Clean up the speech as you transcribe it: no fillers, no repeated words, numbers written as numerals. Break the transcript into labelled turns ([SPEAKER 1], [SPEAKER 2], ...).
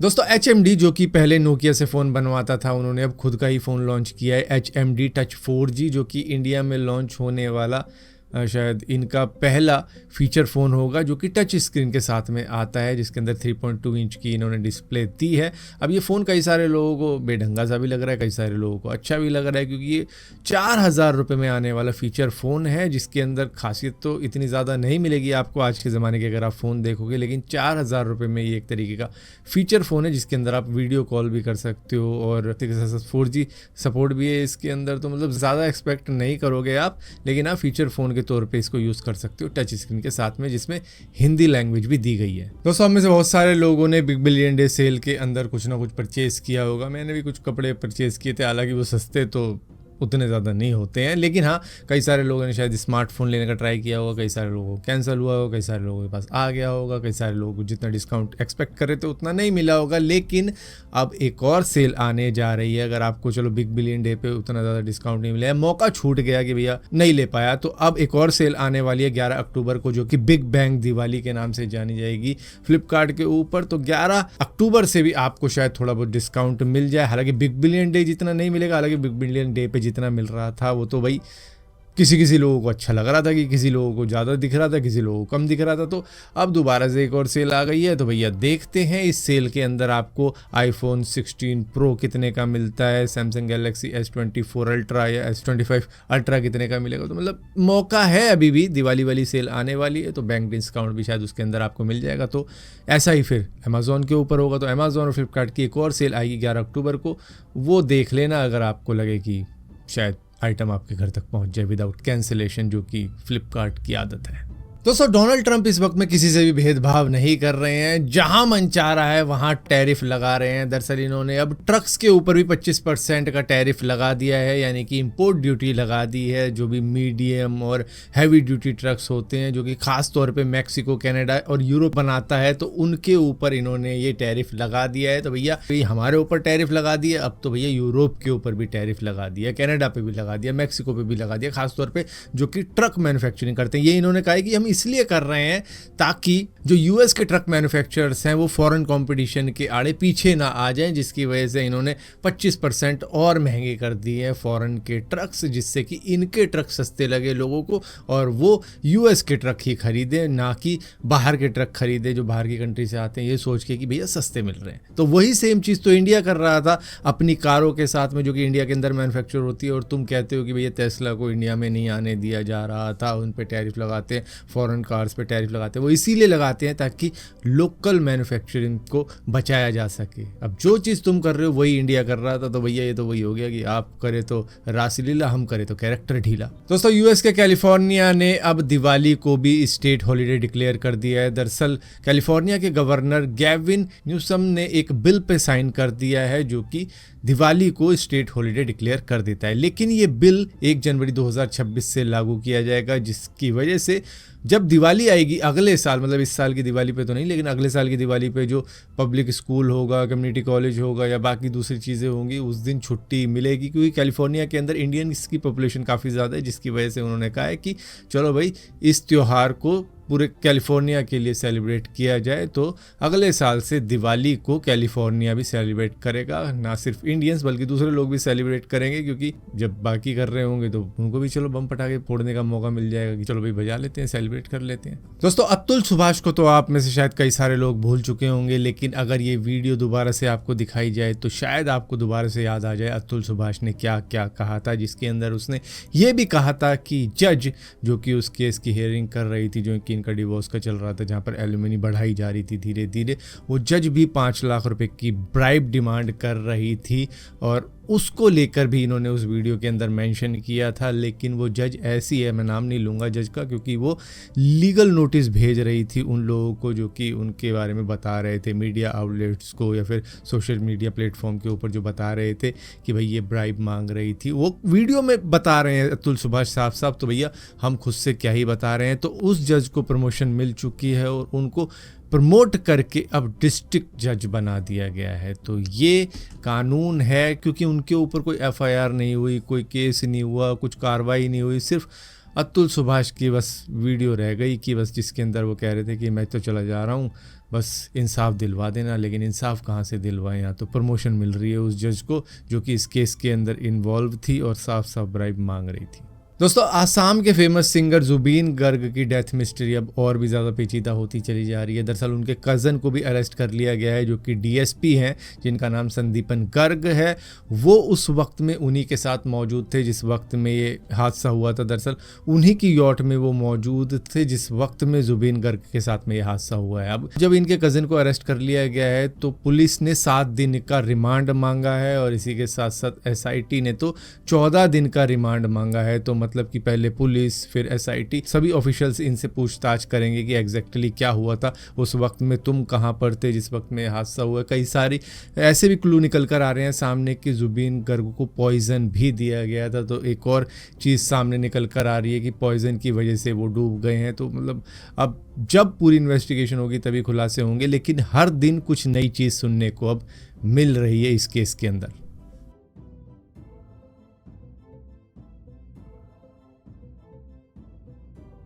[SPEAKER 1] दोस्तों HMD जो कि पहले नोकिया से फ़ोन बनवाता था, उन्होंने अब खुद का ही फ़ोन लॉन्च किया है HMD Touch 4G, जो कि इंडिया में लॉन्च होने वाला शायद इनका पहला फीचर फ़ोन होगा जो कि टच स्क्रीन के साथ में आता है, जिसके अंदर 3.2 इंच की इन्होंने डिस्प्ले दी है। अब ये फ़ोन कई सारे लोगों को बेढंगा सा भी लग रहा है, कई सारे लोगों को अच्छा भी लग रहा है, क्योंकि ये 4,000 रुपये में आने वाला फ़ीचर फ़ोन है, जिसके अंदर खासियत तो इतनी ज़्यादा नहीं मिलेगी आपको आज के ज़माने के अगर आप फ़ोन देखोगे, लेकिन 4,000 रुपये में ये एक तरीके का फ़ीचर फ़ोन है जिसके अंदर आप वीडियो कॉल भी कर सकते हो और 4G सपोर्ट भी है इसके अंदर। तो मतलब ज़्यादा एक्सपेक्ट नहीं करोगे आप, लेकिन आप फीचर फ़ोन के तौर पे इसको यूज़ कर सकते हो टच स्क्रीन के साथ में, जिसमें हिंदी लैंग्वेज भी दी गई है। दोस्तों, हम में से बहुत सारे लोगों ने बिग बिलियन डे सेल के अंदर कुछ ना कुछ परचेज़ किया होगा। मैंने भी कुछ कपड़े परचेज़ किए थे, हालांकि वो सस्ते तो उतने ज़्यादा नहीं होते हैं, लेकिन हाँ, कई सारे लोगों ने शायद स्मार्टफोन लेने का ट्राई किया होगा, कई सारे लोगों को कैंसिल हुआ होगा, कई सारे लोगों के पास आ गया होगा, कई सारे लोगों को जितना डिस्काउंट एक्सपेक्ट कर रहे थे उतना नहीं मिला होगा। लेकिन अब एक और सेल आने जा रही है। अगर आपको चलो बिग बिलियन डे पे उतना ज़्यादा डिस्काउंट नहीं मिला है, मौका छूट गया कि भैया नहीं ले पाया, तो अब एक और सेल आने वाली है 11 अक्टूबर को, जो कि बिग बैंग दिवाली के नाम से जानी जाएगी फ्लिपकार्ट के ऊपर। तो 11 अक्टूबर से भी आपको शायद थोड़ा बहुत डिस्काउंट मिल जाए। हालांकि बिग बिलियन डे जितना नहीं मिलेगा, हालांकि बिग बिलियन डे पे जितना मिल रहा था वो तो भाई किसी लोगों को अच्छा लग रहा था, कि किसी लोगों को ज़्यादा दिख रहा था, किसी लोगों को कम दिख रहा था। तो अब दोबारा से एक और सेल आ गई है, तो भैया देखते हैं इस सेल के अंदर आपको आईफोन 16 प्रो कितने का मिलता है, सैमसंग गैलेक्सी S24 अल्ट्रा या S25 अल्ट्रा कितने का मिलेगा। तो मतलब मौका है, अभी भी दिवाली वाली सेल आने वाली है, तो बैंक डिस्काउंट भी शायद उसके अंदर आपको मिल जाएगा। तो ऐसा ही फिर अमेज़ॉन के ऊपर होगा, तो अमेज़ॉन और फ्लिपकार्ट की एक और सेल आएगी 11 अक्टूबर को, वो देख लेना अगर आपको लगे कि शायद आइटम आपके घर तक पहुंच जाए विदाउट कैंसिलेशन, जो कि फ्लिपकार्ट की आदत है। दोस्तों, डोनाल्ड ट्रंप इस वक्त में किसी से भी भेदभाव नहीं कर रहे हैं, जहां मन चाह रहा है वहां टैरिफ लगा रहे हैं। दरअसल इन्होंने अब ट्रक्स के ऊपर भी 25% का टैरिफ लगा दिया है, यानी कि इंपोर्ट ड्यूटी लगा दी है। जो भी मीडियम और हैवी ड्यूटी ट्रक्स होते हैं, जो कि खास तौर पे मैक्सिको, कनाडा और यूरोप बनाता है, तो उनके ऊपर इन्होंने ये टैरिफ लगा दिया है। तो भैया हमारे ऊपर टैरिफ लगा दिया, अब तो भैया यूरोप के ऊपर भी टैरिफ लगा दिया, कनाडा पे भी लगा दिया, मैक्सिको पे भी लगा दिया, खासतौर पर जो कि ट्रक मैन्युफैक्चरिंग करते हैं। ये इन्होंने कहा है कि हम इसलिए कर रहे हैं ताकि जो यूएस के ट्रक मैन्युफैक्चरर्स हैं वो फॉरेन कंपटीशन के आड़े पीछे ना आ जाएं, जिसकी वजह से इन्होंने 25% और महंगे कर दिए हैं फॉरेन के ट्रक्स, जिससे कि इनके ट्रक सस्ते लगे लोगों को और वो यूएस के ट्रक ही खरीदे, ना कि बाहर के ट्रक खरीदे जो बाहर की कंट्री से आते हैं, ये सोच के कि भैया सस्ते मिल रहे हैं। तो वही सेम चीज़ तो इंडिया कर रहा था अपनी कारों के साथ में, जो कि इंडिया के अंदर मैन्युफैक्चर होती है, और तुम कहते हो कि भैया टेस्ला को इंडिया में नहीं आने दिया जा रहा था, उन पर टैरिफ लगाते हैं, फॉरेन कार्स पे टैरिफ लगाते हैं। वो इसीलिए लगाते हैं ताकि लोकल मैन्युफैक्चरिंग को बचाया जा सके। अब जो चीज़ तुम कर रहे हो वही इंडिया कर रहा था, तो भैया ये तो वही हो गया कि आप करे तो रासलीला, हम करे तो कैरेक्टर ढीला। दोस्तों, यूएस के कैलिफोर्निया ने अब दिवाली को भी स्टेट हॉलीडे डिक्लेयर कर दिया है। दरअसल कैलिफोर्निया के गवर्नर गैविन न्यूसम ने एक बिल पे साइन कर दिया है जो कि दिवाली को स्टेट हॉलीडे डिक्लेयर कर देता है। लेकिन ये बिल 1 जनवरी 2026 से लागू किया जाएगा, जिसकी वजह से जब दिवाली आएगी अगले साल, मतलब इस साल की दिवाली पे तो नहीं, लेकिन अगले साल की दिवाली पे जो पब्लिक स्कूल होगा, कम्युनिटी कॉलेज होगा या बाकी दूसरी चीज़ें होंगी, उस दिन छुट्टी मिलेगी, क्योंकि कैलिफोर्निया के अंदर इंडियंस की पॉपुलेशन काफ़ी ज़्यादा है, जिसकी वजह से उन्होंने कहा है कि चलो भाई इस त्यौहार को पूरे कैलिफोर्निया के लिए सेलिब्रेट किया जाए। तो अगले साल से दिवाली को कैलिफोर्निया भी सेलिब्रेट करेगा, ना सिर्फ इंडियंस बल्कि दूसरे लोग भी सेलिब्रेट करेंगे, क्योंकि जब बाकी कर रहे होंगे तो उनको भी चलो बम पटाखे फोड़ने का मौका मिल जाएगा कि चलो भाई बजा लेते हैं, सेलिब्रेट कर लेते हैं। दोस्तों, अतुल सुभाष को तो आप में से शायद कई सारे लोग भूल चुके होंगे, लेकिन अगर ये वीडियो दोबारा से आपको दिखाई जाए तो शायद आपको दोबारा से याद आ जाए अतुल सुभाष ने क्या क्या कहा था, जिसके अंदर उसने ये भी कहा था कि जज जो कि उस केस की हियरिंग कर रही थी, जो कि इनका डिवोर्स का चल रहा था, जहाँ पर एलिमनी बढ़ाई जा रही थी धीरे धीरे, वो जज भी 5 लाख रुपए की ब्राइब डिमांड कर रही थी, और उसको लेकर भी इन्होंने उस वीडियो के अंदर मेंशन किया था। लेकिन वो जज ऐसी है, मैं नाम नहीं लूँगा जज का, क्योंकि वो लीगल नोटिस भेज रही थी उन लोगों को जो कि उनके बारे में बता रहे थे, मीडिया आउटलेट्स को या फिर सोशल मीडिया प्लेटफॉर्म के ऊपर जो बता रहे थे कि भाई ये ब्राइब मांग रही थी, वो वीडियो में बता रहे हैं अतुल सुभाष साफ साफ। तो भैया हम खुद से क्या ही बता रहे हैं। तो उस जज को प्रमोशन मिल चुकी है और उनको प्रमोट करके अब डिस्ट्रिक्ट जज बना दिया गया है। तो ये कानून है, क्योंकि उनके ऊपर कोई एफआईआर नहीं हुई, कोई केस नहीं हुआ, कुछ कार्रवाई नहीं हुई, सिर्फ अतुल सुभाष की बस वीडियो रह गई कि बस जिसके अंदर वो कह रहे थे कि मैं तो चला जा रहा हूँ, बस इंसाफ दिलवा देना। लेकिन इंसाफ कहाँ से दिलवाएं, यहाँ तो प्रमोशन मिल रही है उस जज को जो कि इस केस के अंदर इन्वॉल्व थी और साफ साफ ब्राइब मांग रही थी। दोस्तों, आसाम के फेमस सिंगर जुबीन गर्ग की डेथ मिस्ट्री अब और भी ज़्यादा पेचीदा होती चली जा रही है। दरअसल उनके कज़न को भी अरेस्ट कर लिया गया है जो कि डीएसपी हैं, जिनका नाम संदीपन गर्ग है। वो उस वक्त में उन्हीं के साथ मौजूद थे जिस वक्त में ये हादसा हुआ था। दरअसल उन्हीं की यॉट में वो मौजूद थे जिस वक्त में जुबीन गर्ग के साथ में ये हादसा हुआ है। अब जब इनके कज़न को अरेस्ट कर लिया गया है तो पुलिस ने 7 दिन का रिमांड मांगा है और इसी के साथ साथ एसआईटी ने तो 14 दिन का रिमांड मांगा है। तो मतलब कि पहले पुलिस फिर एसआईटी सभी ऑफिशियल्स इनसे पूछताछ करेंगे कि एग्जैक्टली क्या हुआ था उस वक्त में, तुम कहाँ पर थे जिस वक्त में हादसा हुआ। कई सारी ऐसे भी क्लू निकल कर आ रहे हैं सामने कि जुबीन गर्ग को पॉइजन भी दिया गया था। तो एक और चीज़ सामने निकल कर आ रही है कि पॉइजन की वजह से वो डूब गए हैं। तो मतलब अब जब पूरी इन्वेस्टिगेशन होगी तभी खुलासे होंगे, लेकिन हर दिन कुछ नई चीज़ सुनने को अब मिल रही है इस केस के अंदर।